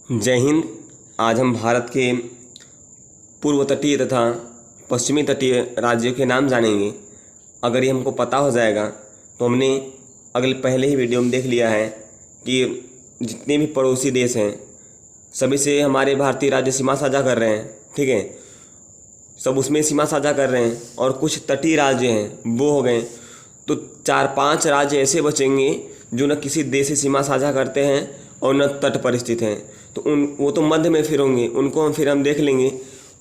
जय हिंद। आज हम भारत के पूर्व तटीय तथा पश्चिमी तटीय राज्यों के नाम जानेंगे। अगर ये हमको पता हो जाएगा तो हमने पहले ही वीडियो में देख लिया है कि जितने भी पड़ोसी देश हैं सभी से हमारे भारतीय राज्य सीमा साझा कर रहे हैं। ठीक है, सब उसमें सीमा साझा कर रहे हैं और कुछ तटीय राज्य हैं वो हो गए, तो 4-5 राज्य ऐसे बचेंगे जो न किसी देश से सीमा साझा करते हैं और न तट पर स्थित हैं। तो वो तो मध्य में फिर होंगे, उनको फिर हम देख लेंगे।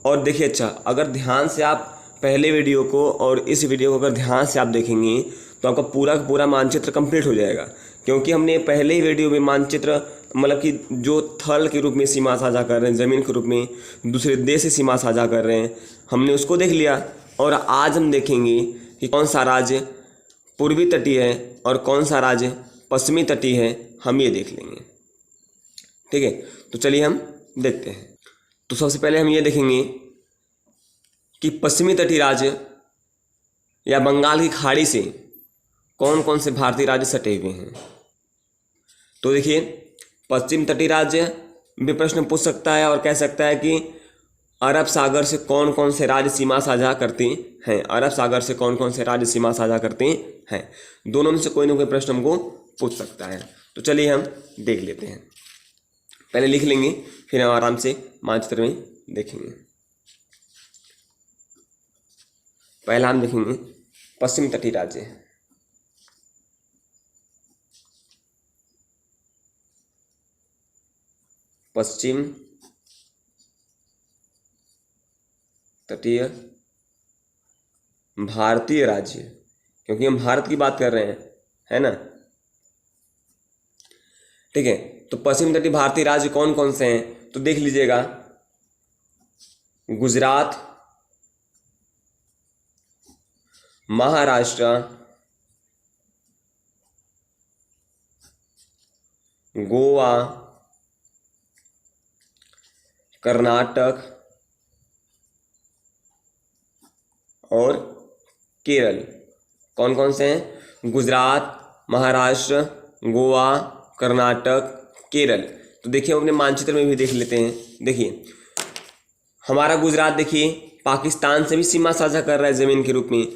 और देखिए, अच्छा, अगर ध्यान से आप पहले वीडियो को और इस वीडियो को अगर ध्यान से आप देखेंगे तो आपका पूरा का पूरा मानचित्र कंप्लीट हो जाएगा, क्योंकि हमने पहले ही वीडियो में मानचित्र मतलब कि जो थल के रूप में सीमा साझा कर रहे हैं, ज़मीन के रूप में दूसरे देश से सीमा साझा कर रहे हैं, हमने उसको देख लिया। और आज हम देखेंगे कि कौन सा राज्य पूर्वी तटीय है और कौन सा राज्य पश्चिमी तटीय है, हम ये देख लेंगे। ठीक है, तो चलिए हम देखते हैं। तो सबसे पहले हम ये देखेंगे कि पश्चिमी तटीय राज्य या बंगाल की खाड़ी से कौन कौन से भारतीय राज्य सटे हुए हैं। तो देखिए, पश्चिम तटीय राज्य भी प्रश्न पूछ सकता है और कह सकता है कि अरब सागर से कौन कौन से राज्य सीमा साझा करते हैं। अरब सागर से कौन कौन से राज्य सीमा साझा करते हैं, दोनों में से कोई ना कोई प्रश्न हमको पूछ सकता है। तो चलिए हम देख लेते हैं। पहले लिख लेंगे, फिर हम आराम से मानचित्र में देखेंगे। पहला हम देखेंगे पश्चिम तटीय राज्य। पश्चिम तटीय भारतीय राज्य, क्योंकि हम भारत की बात कर रहे हैं, है ना। ठीक है, तो पश्चिम तटीय भारतीय राज्य कौन कौन से हैं तो देख लीजिएगा। गुजरात, महाराष्ट्र, गोवा, कर्नाटक और केरल। कौन कौन से हैं? गुजरात, महाराष्ट्र, गोवा, कर्नाटक, केरल। तो देखिए, हम अपने मानचित्र में भी देख लेते हैं। देखिए, हमारा गुजरात देखिए पाकिस्तान से भी सीमा साझा कर रहा है ज़मीन के रूप में,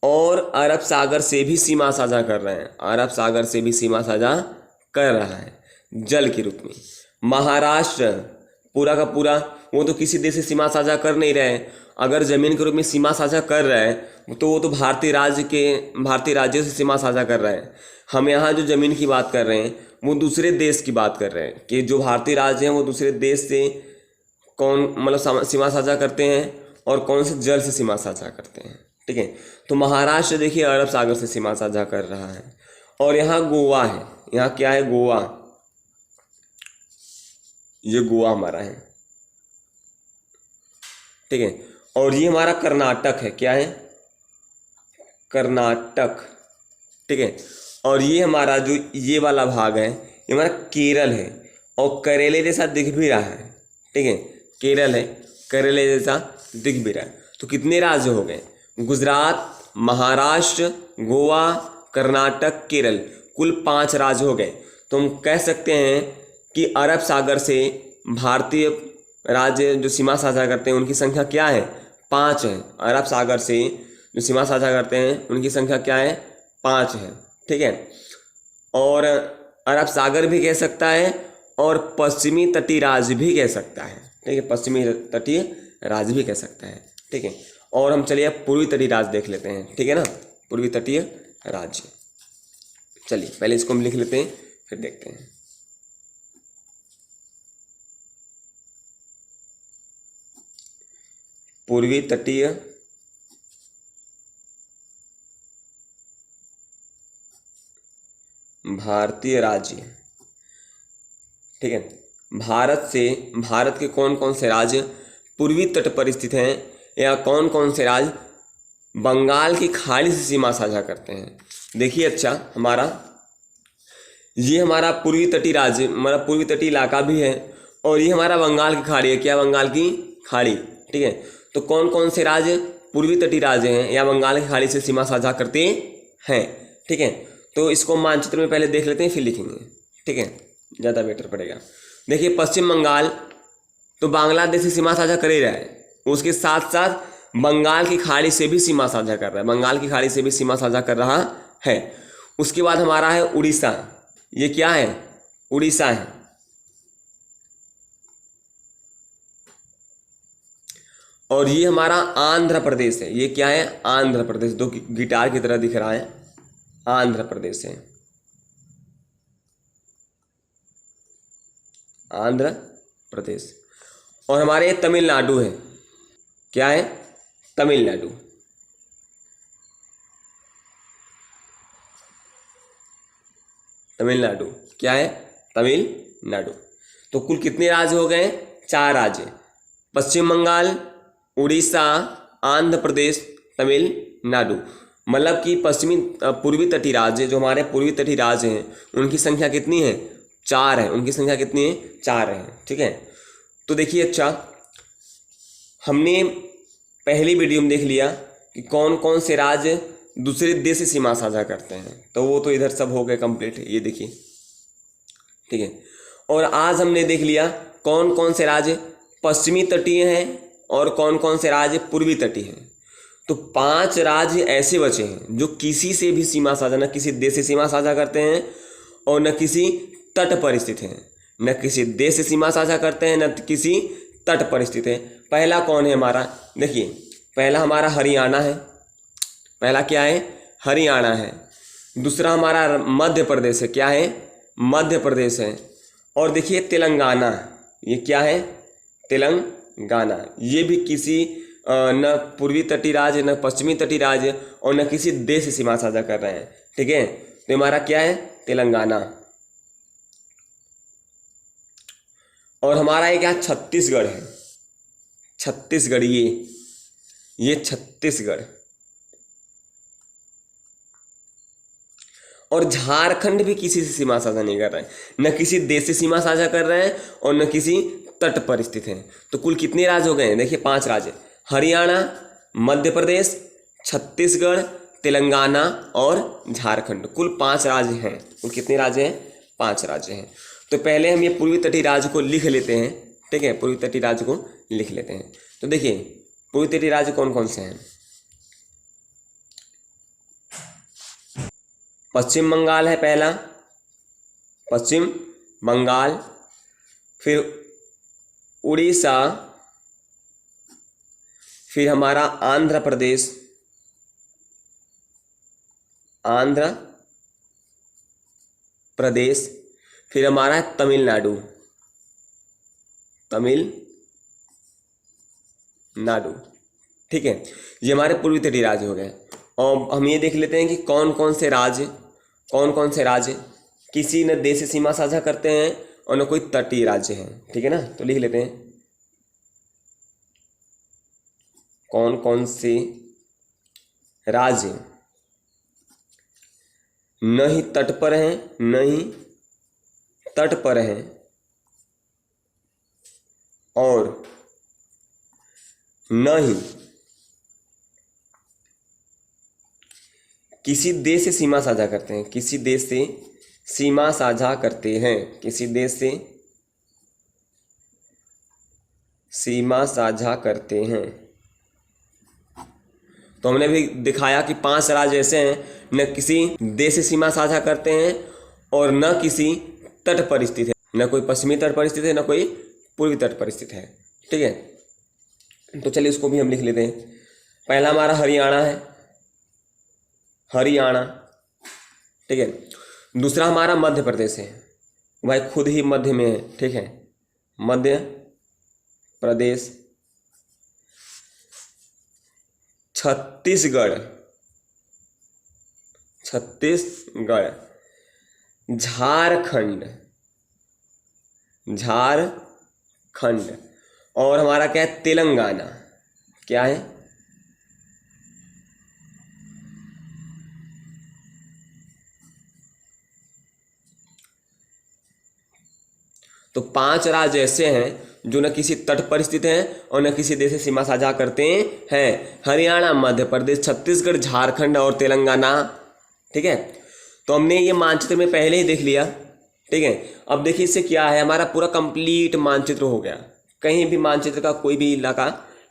और अरब सागर से भी सीमा साझा कर रहे हैं। अरब सागर से भी सीमा साझा कर रहा है जल के रूप में। महाराष्ट्र पूरा का पूरा वो तो किसी देश से सीमा साझा कर नहीं रहे हैं। अगर ज़मीन के रूप में सीमा साझा कर रहा है तो वो तो भारतीय राज्य से सीमा साझा कर रहा है। हम यहाँ जो ज़मीन की बात कर रहे हैं वो दूसरे देश की बात कर रहे हैं कि जो भारतीय राज्य हैं वो दूसरे देश से कौन मतलब सीमा साझा करते हैं और कौन से जल से सीमा साझा करते हैं। ठीक है, तो महाराष्ट्र देखिए अरब सागर से सीमा साझा कर रहा है। और यहाँ गोवा है, यहाँ क्या है? गोवा। ये गोवा हमारा है। ठीक है, और ये हमारा कर्नाटक है। क्या है? कर्नाटक। ठीक है, और ये हमारा जो ये वाला भाग है ये हमारा केरल है, और करेले जैसा दिख भी रहा है। ठीक है, केरल है, करेले जैसा दिख भी रहा है। तो कितने राज्य हो गए? गुजरात, महाराष्ट्र, गोवा, कर्नाटक, केरल, कुल 5 राज्य हो गए। तो हम कह सकते हैं कि अरब सागर से भारतीय राज्य जो सीमा साझा करते हैं उनकी संख्या क्या है? 5 है। अरब सागर से जो सीमा साझा करते हैं उनकी संख्या क्या है? 5 है। ठीक है, और अरब सागर भी कह सकता है और पश्चिमी तटीय राज्य भी कह सकता है। ठीक है, पश्चिमी तटीय राज्य भी कह सकता है। ठीक है, और हम चलिए पूर्वी तटीय राज्य देख लेते हैं। ठीक है ना, पूर्वी तटीय राज्य। चलिए पहले इसको हम लिख लेते हैं, फिर देखते हैं। पूर्वी तटीय भारतीय राज्य। ठीक है, भारत के कौन कौन से राज्य पूर्वी तट पर स्थित हैं, या कौन कौन से राज्य बंगाल की खाड़ी से सीमा साझा करते हैं। देखिए, अच्छा, ये हमारा पूर्वी तटीय राज्य, हमारा पूर्वी तटीय इलाका भी है, और ये हमारा बंगाल की खाड़ी है। क्या? बंगाल की खाड़ी। ठीक है, तो कौन कौन से राज्य पूर्वी तटीय राज्य हैं या बंगाल की खाड़ी से सीमा साझा करते हैं। ठीक है, तो इसको मानचित्र में पहले देख लेते हैं, फिर लिखेंगे। ठीक है, ज़्यादा बेटर पड़ेगा। देखिए पश्चिम बंगाल तो बांग्लादेश से सीमा साझा कर ही रहा है, उसके साथ साथ बंगाल की खाड़ी से भी सीमा साझा कर रहा है, बंगाल की खाड़ी से भी सीमा साझा कर रहा है। उसके बाद हमारा है उड़ीसा, ये क्या है, उड़ीसा है। और ये हमारा आंध्र प्रदेश है, ये क्या है, आंध्र प्रदेश, दो गिटार की तरह दिख रहा है, आंध्र प्रदेश है, आंध्र प्रदेश। और हमारे तमिलनाडु है, क्या है, तमिलनाडु। तमिलनाडु क्या है, तमिलनाडु। तो कुल कितने राज्य हो गए, 4 राज्य, पश्चिम बंगाल, उड़ीसा, आंध्र प्रदेश, तमिलनाडु। मतलब कि पश्चिमी पूर्वी तटीय राज्य, जो हमारे पूर्वी तटीय राज्य हैं, उनकी संख्या कितनी है, 4 है, उनकी संख्या कितनी है, 4 है। ठीक है, तो देखिए अच्छा, हमने पहली वीडियो में देख लिया कि कौन कौन से राज्य दूसरे देश से सीमा साझा करते हैं, तो वो तो इधर सब हो गए कंप्लीट, ये देखिए, ठीक है। और आज हमने देख लिया कौन कौन से राज्य पश्चिमी तटीय हैं और कौन कौन से राज्य पूर्वी तटीय हैं। तो 5 राज्य ऐसे बचे हैं जो किसी से भी सीमा साझा, न किसी देश से सीमा साझा करते हैं और न किसी तट पर स्थित हैं, न किसी देश से सीमा साझा करते हैं, न किसी तट पर स्थित है। पहला कौन है हमारा, देखिए पहला हमारा हरियाणा है, पहला क्या है, हरियाणा है। दूसरा हमारा मध्य प्रदेश है, क्या है, मध्य प्रदेश है। और देखिए तेलंगाना, ये क्या है, तेलंगाना। ये भी किसी न पूर्वी तटीय राज्य, न पश्चिमी तटीय राज्य और न किसी देश से सीमा साझा कर रहे हैं। ठीक है, तो हमारा क्या है, तेलंगाना। और हमारा ये क्या, छत्तीसगढ़ है, छत्तीसगढ़, ये छत्तीसगढ़। और झारखंड भी किसी से सीमा साझा नहीं कर रहे हैं, न किसी देश से सीमा साझा कर रहे हैं और न किसी तट पर स्थित हैं। तो कुल कितने राज्य हो गए हैं, देखिए 5 राज्य, हरियाणा, मध्य प्रदेश, छत्तीसगढ़, तेलंगाना और झारखंड, कुल 5 राज्य हैं। कुल कितने राज्य हैं, 5 राज्य हैं। तो पहले हम ये पूर्वी तटीय राज्य को लिख लेते हैं। ठीक है, पूर्वी तटीय राज्य को लिख लेते हैं। तो देखिए पूर्वी तटीय राज्य कौन कौन से हैं, पश्चिम बंगाल है पहला, पश्चिम बंगाल, फिर उड़ीसा, फिर हमारा आंध्र प्रदेश, आंध्र प्रदेश, फिर हमारा है तमिलनाडु, तमिलनाडु। ठीक है, ये हमारे पूर्वी तटीय राज्य हो गए। और हम ये देख लेते हैं कि कौन कौन से राज्य किसी न देश से सीमा साझा करते हैं और न कोई तटीय राज्य है। ठीक है ना, तो लिख लेते हैं कौन कौन से राज्य न ही तट पर हैं, न ही तट पर हैं और न ही किसी देश से सीमा साझा करते हैं, किसी देश से सीमा साझा करते हैं, किसी देश से सीमा साझा करते हैं। तो हमने भी दिखाया कि 5 राज्य ऐसे हैं, न किसी देश से सीमा साझा करते हैं और न किसी तट पर स्थित है, न कोई पश्चिमी तट पर स्थित है, न कोई पूर्वी तट पर स्थित है। ठीक है, तो चलिए इसको भी हम लिख लेते हैं। पहला हमारा हरियाणा है, हरियाणा। ठीक है, दूसरा हमारा मध्य प्रदेश है, भाई खुद ही मध्य में है। ठीक है, मध्य प्रदेश। छत्तीसगढ़, छत्तीसगढ़। झारखंड, झारखंड। और हमारा क्या है, तेलंगाना, क्या है, तो 5 राज्य ऐसे हैं जो न किसी तट पर स्थित हैं और न किसी देश से सीमा साझा करते हैं, हरियाणा, मध्य प्रदेश, छत्तीसगढ़, झारखंड और तेलंगाना। ठीक है, तो हमने ये मानचित्र में पहले ही देख लिया ठीक है। अब देखिए इससे क्या है, हमारा पूरा कंप्लीट मानचित्र हो गया, कहीं भी मानचित्र का कोई भी इलाका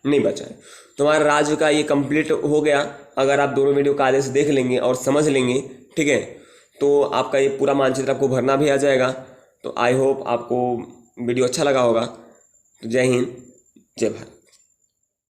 नहीं बचा है। तो हमारा राज्य का ये कंप्लीट हो गया। अगर आप दोनों वीडियो कायदे से देख लेंगे और समझ लेंगे, ठीक है, तो आपका ये पूरा मानचित्र आपको भरना भी आ जाएगा। तो आई होप आपको वीडियो अच्छा लगा होगा। तो जय हिंद, जय भारत।